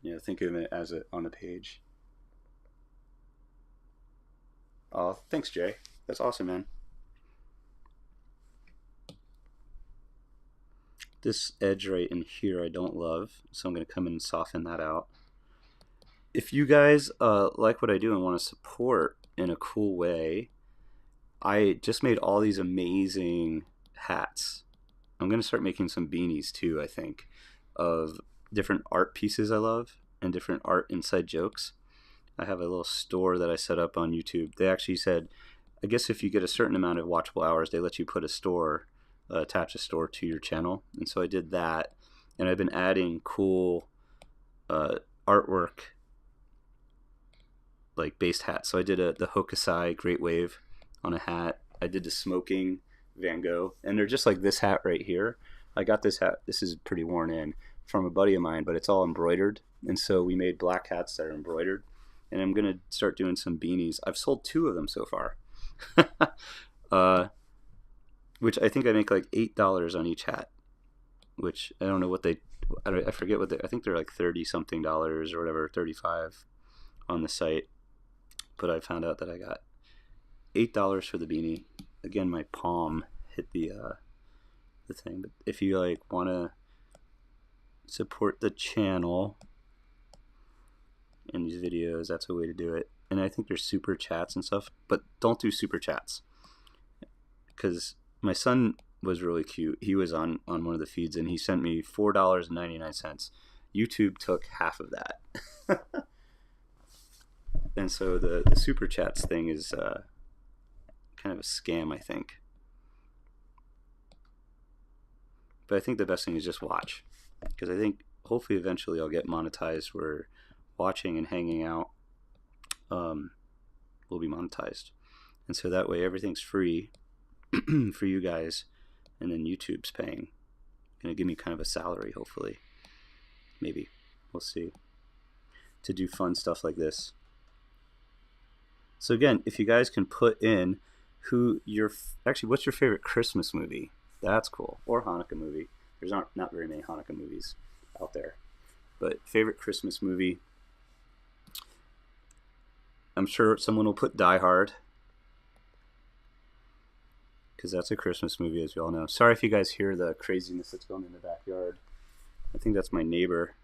Yeah, think of it as on a page. Oh, thanks, Jay. That's awesome, man. This edge right in here I don't love, so I'm going to come in and soften that out. If you guys like what I do and want to support in a cool way, I just made all these amazing hats. I'm going to start making some beanies too, I think, of different art pieces I love and different art inside jokes. I have a little store that I set up on YouTube. They actually said, I guess if you get a certain amount of watchable hours, they let you put a store, attach a store to your channel. And so I did that, and I've been adding cool artwork, like based hats. So I did the Hokusai Great Wave on a hat. I did the smoking Van Gogh, and they're just like this hat right here. I got this hat. This is pretty worn in, from a buddy of mine, but it's all embroidered. And so we made black hats that are embroidered. And I'm gonna start doing some beanies. I've sold 2 of them so far, which I think I make like $8 on each hat. Which I don't know what I forget what I think they're like $30-something or whatever, 35 on the site. But I found out that I got $8 for the beanie. Again, my palm hit the thing. But if you like want to support the channel in these videos, that's a way to do it. And I think there's super chats and stuff, but don't do super chats, because my son was really cute. He was on one of the feeds, and he sent me $4.99. YouTube took half of that. And so the super chats thing is kind of a scam, I think. But I think the best thing is just watch, because I think hopefully eventually I'll get monetized where watching and hanging out will be monetized. And so that way everything's free for you guys, and then YouTube's paying. Gonna give me kind of a salary, hopefully. Maybe. We'll see. To do fun stuff like this. So again, if you guys can put in actually, what's your favorite Christmas movie? That's cool. Or Hanukkah movie. There's not very many Hanukkah movies out there. But favorite Christmas movie. I'm sure someone will put Die Hard, because that's a Christmas movie, as we all know. Sorry if you guys hear the craziness that's going in the backyard. I think that's my neighbor.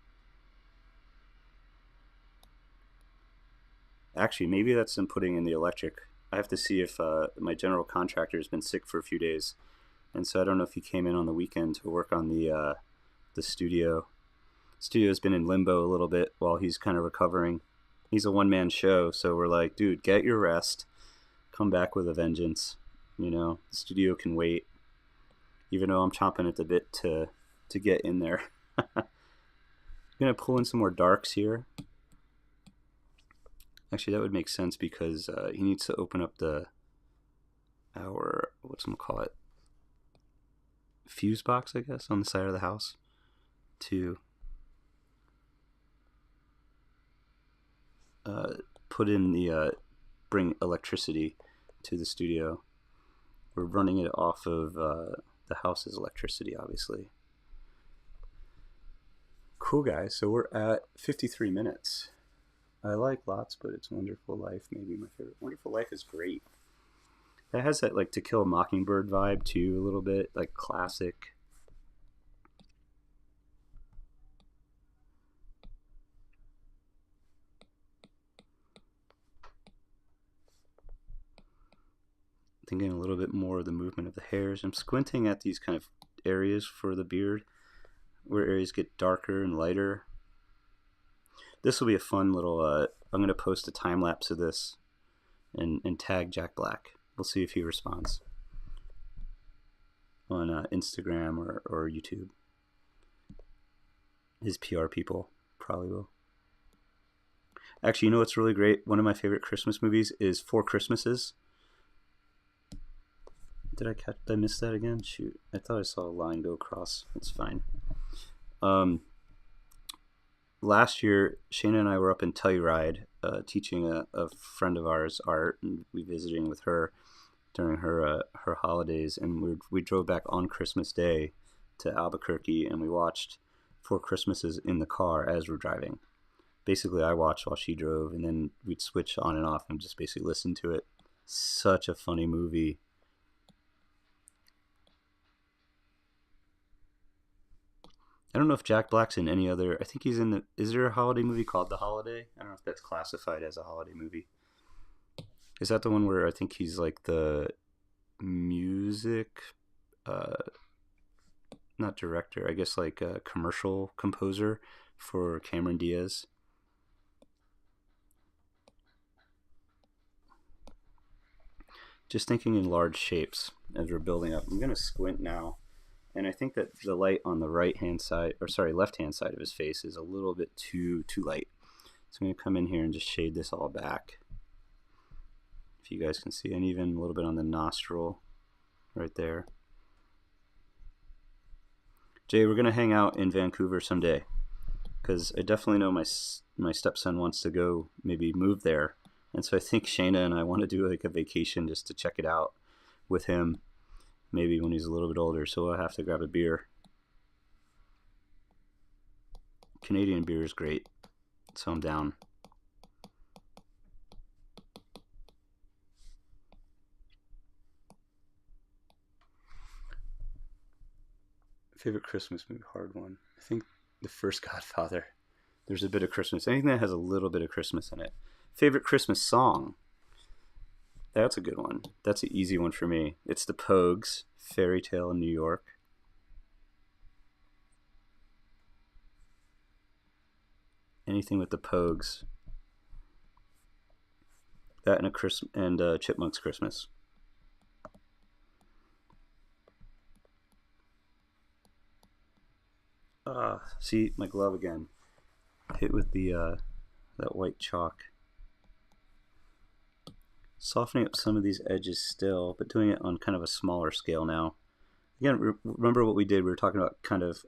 Actually, maybe that's them putting in the electric. I have to see if my general contractor has been sick for a few days, and so I don't know if he came in on the weekend to work on the studio. Studio's been in limbo a little bit while he's kind of recovering. He's a one-man show, so we're like, dude, get your rest. Come back with a vengeance. You know, the studio can wait, even though I'm chomping at the bit to get in there. I'm going to pull in some more darks here. Actually, that would make sense, because he needs to open up our, fuse box, I guess, on the side of the house to put in bring electricity to the studio. We're running it off of the house's electricity, obviously. Cool, guys. So we're at 53 minutes. I like Lots, but It's a Wonderful Life, maybe my favorite. Wonderful Life is great. It has that like To Kill a Mockingbird vibe too, a little bit, like classic. Thinking a little bit more of the movement of the hairs. I'm squinting at these kind of areas for the beard, where areas get darker and lighter. This will be a fun little, I'm going to post a time lapse of this and tag Jack Black. We'll see if he responds on Instagram or YouTube. His PR people probably will. Actually, you know what's really great? One of my favorite Christmas movies is Four Christmases. Did I miss that again? Shoot, I thought I saw a line go across. It's fine. Last year, Shayna and I were up in Telluride teaching a friend of ours art, and we visiting with her during her holidays, and we drove back on Christmas Day to Albuquerque, and we watched Four Christmases in the car as we're driving. Basically, I watched while she drove, and then we'd switch on and off and just basically listen to it. Such a funny movie. I don't know if Jack Black's in any other. I think he's in the. Is there a holiday movie called The Holiday? I don't know if that's classified as a holiday movie. Is that the one where I think he's like the music, not director, I guess like a commercial composer for Cameron Diaz? just thinking in large shapes as we're building up. I'm going to squint now, and I think that the light on the right-hand side, or sorry, left-hand side of his face is a little bit too light. So I'm going to come in here and just shade this all back. If you guys can see, and even a little bit on the nostril right there. Jay, we're going to hang out in Vancouver someday, because I definitely know my stepson wants to go maybe move there. And so I think Shayna and I want to do like a vacation just to check it out with him, maybe when he's a little bit older. So we'll have to grab a beer. Canadian beer is great, so I'm down. Favorite Christmas movie? Hard one. I think the first Godfather. There's a bit of Christmas. Anything that has a little bit of Christmas in it. Favorite Christmas song? That's a good one. That's an easy one for me. It's the Pogues, Fairy Tale in New York. Anything with the Pogues. That and Chipmunk's Christmas. See my glove again. Hit with the that white chalk. Softening up some of these edges still, but doing it on kind of a smaller scale now. Again, remember what we did? We were talking about kind of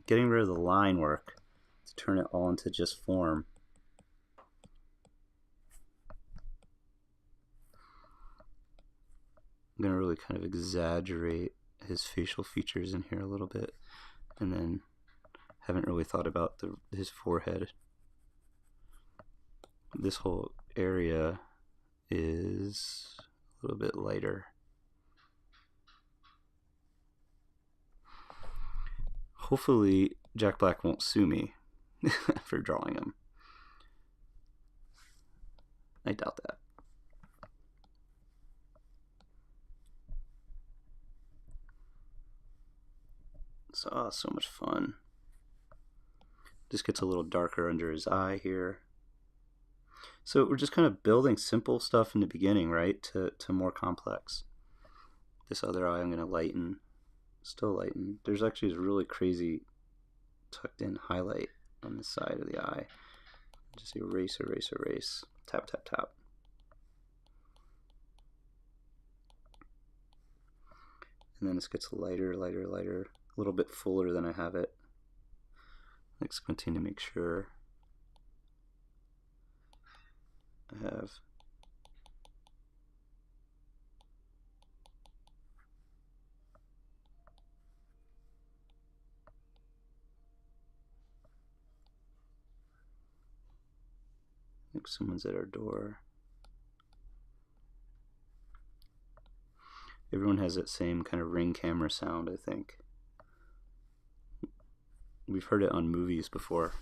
getting rid of the line work to turn it all into just form. I'm going to really kind of exaggerate his facial features in here a little bit, and then haven't really thought about his forehead. This whole area is a little bit lighter. Hopefully Jack Black won't sue me for drawing him. I doubt that. So much fun. Just gets a little darker under his eye here. So we're just kind of building simple stuff in the beginning, right, to more complex. This other eye I'm going to lighten, still lighten. There's actually this really crazy tucked in highlight on the side of the eye. Just erase, erase, erase. Tap, tap, tap. And then this gets lighter, lighter, lighter. A little bit fuller than I have it. Let's continue to make sure I have like someone's at our door. Everyone has that same kind of Ring camera sound, I think. We've heard it on movies before.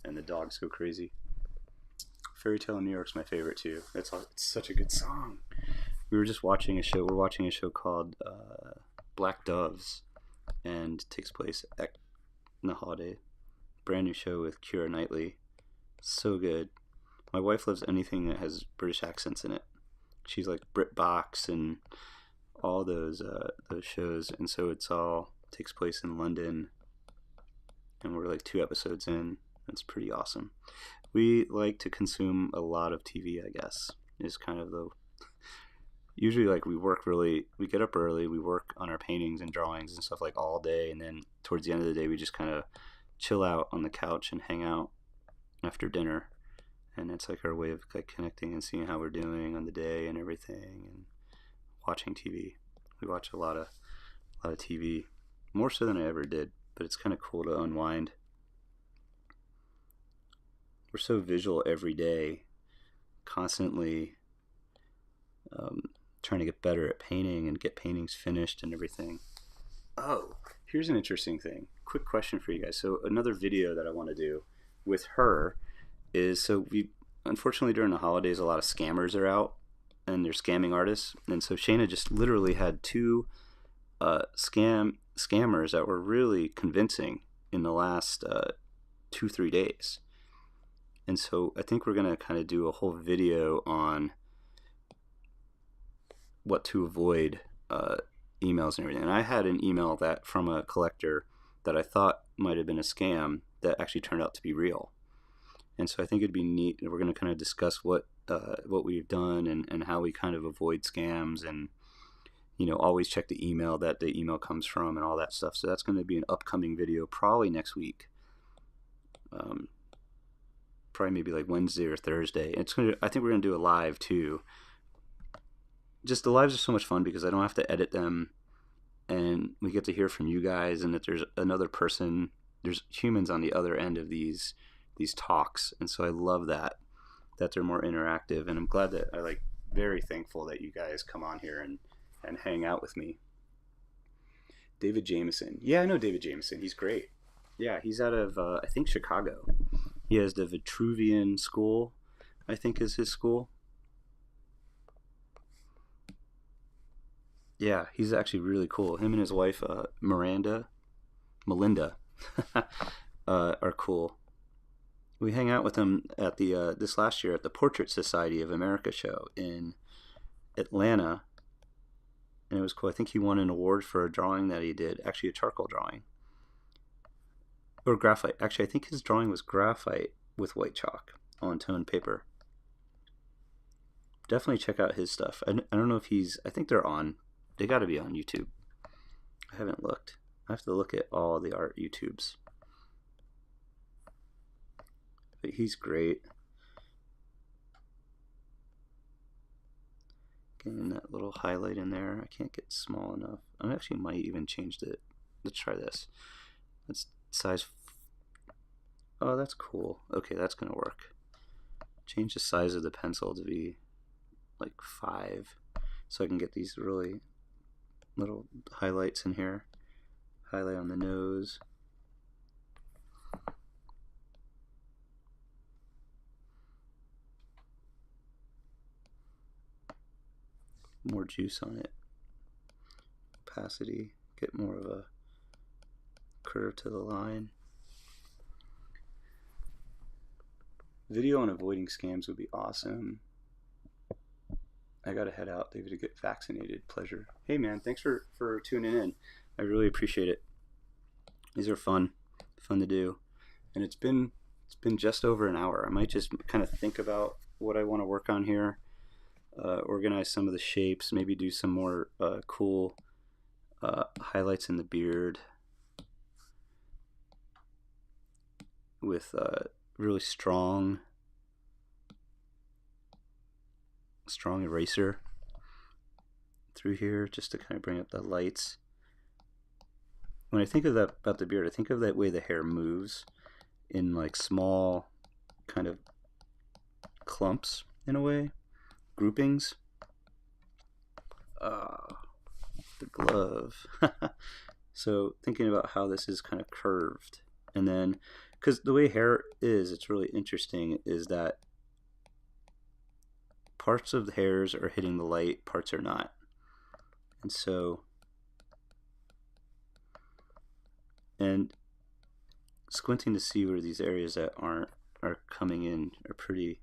And the dogs go crazy. Fairy Tale in New York's my favorite too. It's such a good song. We were just watching a show. We're watching a show called Black Doves, and it takes place at the holiday. Brand new show with Keira Knightley. So good. My wife loves anything that has British accents in it. She's like BritBox and all those shows, and so it's all takes place in London, and we're like 2 episodes in. It's pretty awesome. We like to consume a lot of TV, I guess, is kind of the usually like we get up early, we work on our paintings and drawings and stuff like all day, and then towards the end of the day we just kind of chill out on the couch and hang out after dinner, and it's like our way of like connecting and seeing how we're doing on the day and everything, and watching TV. We watch a lot of TV, more so than I ever did, but it's kind of cool to unwind. We're so visual every day, constantly trying to get better at painting and get paintings finished and everything. Oh, here's an interesting thing. Quick question for you guys. So another video that I want to do with her is, so we unfortunately during the holidays a lot of scammers are out and they're scamming artists, and so Shayna just literally had 2 scammers that were really convincing in the last 2-3 days. And so I think we're going to kind of do a whole video on what to avoid emails and everything. And I had an email that from a collector that I thought might have been a scam that actually turned out to be real. And so I think it'd be neat. We're going to kind of discuss what we've done and how we kind of avoid scams, and always check the email that the email comes from and all that stuff. So that's going to be an upcoming video, probably next week. Probably maybe like Wednesday or Thursday. I think we're going to do a live too. Just the lives are so much fun because I don't have to edit them, and we get to hear from you guys, and that there's another person, there's humans on the other end of these talks. And so I love that they're more interactive, and I'm glad that very thankful that you guys come on here and hang out with me. David Jameson. Yeah, I know David Jameson. He's great. Yeah, he's out of, I think, Chicago. He has the Vitruvian School, I think is his school. Yeah, he's actually really cool. Him and his wife, Melinda, are cool. We hang out with him at the this last year at the Portrait Society of America show in Atlanta, and it was cool. I think he won an award for a drawing that he did, actually a charcoal drawing. Or graphite. Actually, I think his drawing was graphite with white chalk on toned paper. Definitely check out his stuff. I don't know if I think they got to be on YouTube. I haven't looked. I have to look at all the art YouTubes. But he's great. Getting that little highlight in there. I can't get small enough. I actually might even change it. Let's try this. Let's size. Oh, that's cool. Okay, that's gonna work. Change the size of the pencil to be like 5, so I can get these really little highlights in here. Highlight on the nose. More juice on it. Opacity. Get more of a curve to the line. Video on avoiding scams would be awesome. I gotta head out, David, to get vaccinated. Pleasure. Hey man, thanks for tuning in. I really appreciate it. These are fun to do, and it's been just over an hour. I might just kind of think about what I want to work on here, organize some of the shapes, maybe do some more cool highlights in the beard with really strong eraser through here, just to kind of bring up the lights. When I think of that about the beard, I think of that way the hair moves in like small kind of clumps in a way, groupings. The glove. So thinking about how this is kind of curved, and then because the way hair is, it's really interesting, is that parts of the hairs are hitting the light, parts are not. And so, and squinting to see where these areas that are coming in are pretty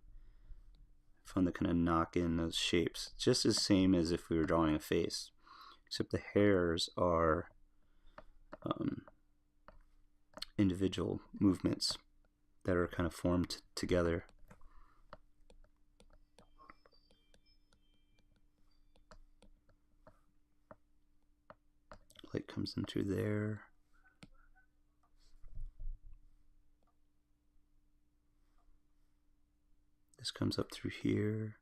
fun to kind of knock in those shapes. Just the same as if we were drawing a face, except the hairs are individual movements that are kind of formed together. Light comes in through there. This comes up through here.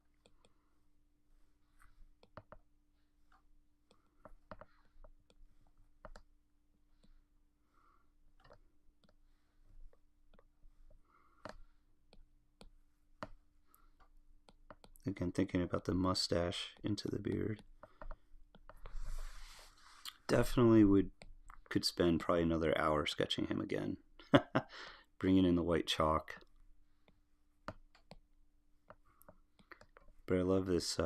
Again, thinking about the mustache into the beard. Definitely could spend probably another hour sketching him again. Bringing in the white chalk. But I love this,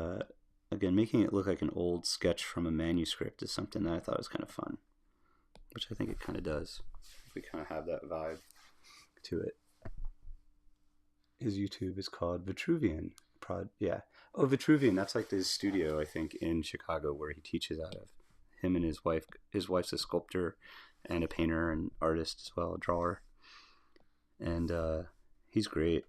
again, making it look like an old sketch from a manuscript is something that I thought was kind of fun, which I think it kind of does. We kind of have that vibe to it. His YouTube is called Vitruvian. Yeah. Oh, Vitruvian. That's like his studio, I think, in Chicago, where he teaches out of. Him and his wife. His wife's a sculptor and a painter and artist as well, a drawer. And he's great.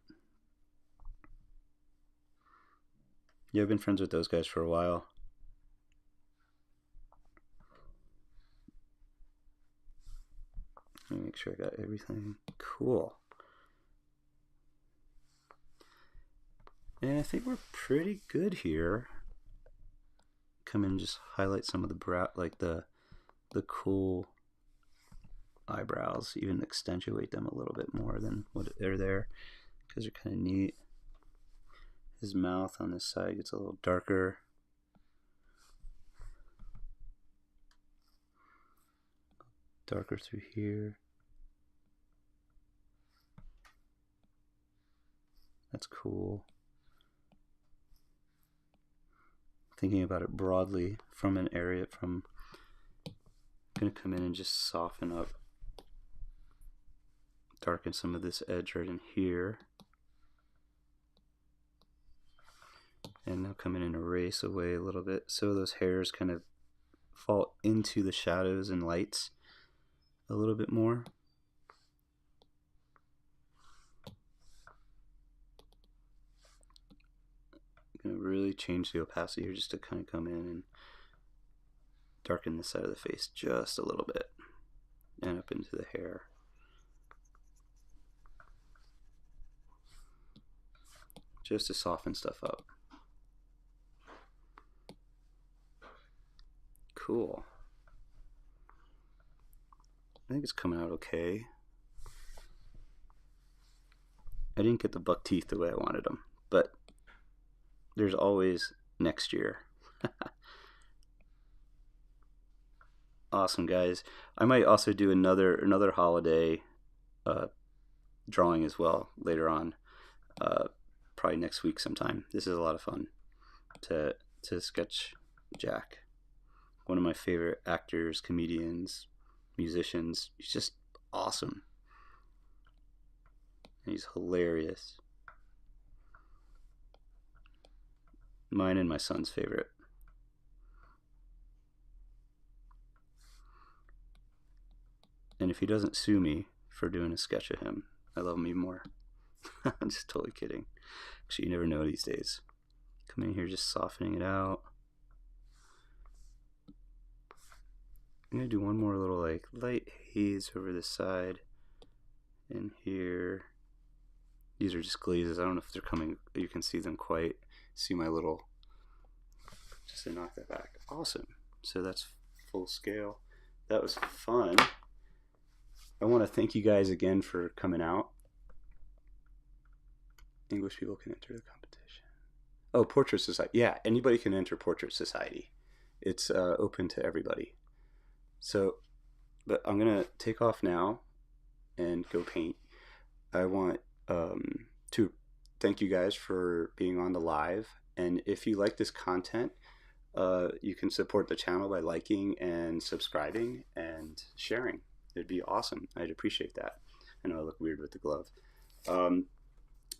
Yeah, I've been friends with those guys for a while. Let me make sure I got everything. Cool. And I think we're pretty good here. Come in and just highlight some of the brow, like the cool eyebrows, even accentuate them a little bit more than what they're there, because they're kind of neat. His mouth on this side gets a little darker. Darker through here. That's cool. Thinking about it broadly from an area from, I'm going to come in and just soften up, darken some of this edge right in here. And now come in and erase away a little bit so those hairs kind of fall into the shadows and lights a little bit more. I'm going to really change the opacity here just to kind of come in and darken the side of the face just a little bit and up into the hair. Just to soften stuff up. Cool. I think it's coming out okay. I didn't get the buck teeth the way I wanted them, but there's always next year. Awesome, guys. I might also do another holiday drawing as well later on, probably next week sometime. This is a lot of fun to sketch Jack, one of my favorite actors, comedians, musicians. He's just awesome. And he's hilarious. Mine and my son's favorite. And if he doesn't sue me for doing a sketch of him, I love him even more. I'm just totally kidding. Actually, you never know these days. Come in here just softening it out. I'm going to do one more little like light haze over this side and here. These are just glazes. I don't know if they're coming, you can see them quite. See my little, just to knock that back. Awesome. So that's full scale. That was fun. I want to thank you guys again for coming out. English people can enter the competition. Oh, Portrait Society. Yeah, anybody can enter Portrait Society. It's open to everybody. So, but I'm going to take off now and go paint. I want to thank you guys for being on the live. And if you like this content, you can support the channel by liking and subscribing and sharing. It'd be awesome. I'd appreciate that. I know I look weird with the glove.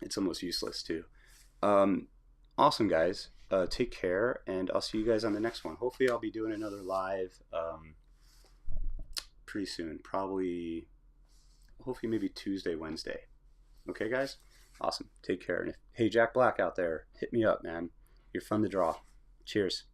It's almost useless too. Awesome, guys. Take care, and I'll see you guys on the next one. Hopefully I'll be doing another live pretty soon. Probably, hopefully maybe Tuesday, Wednesday. Okay, guys? Awesome. Take care. And if, hey, Jack Black out there, hit me up, man. You're fun to draw. Cheers.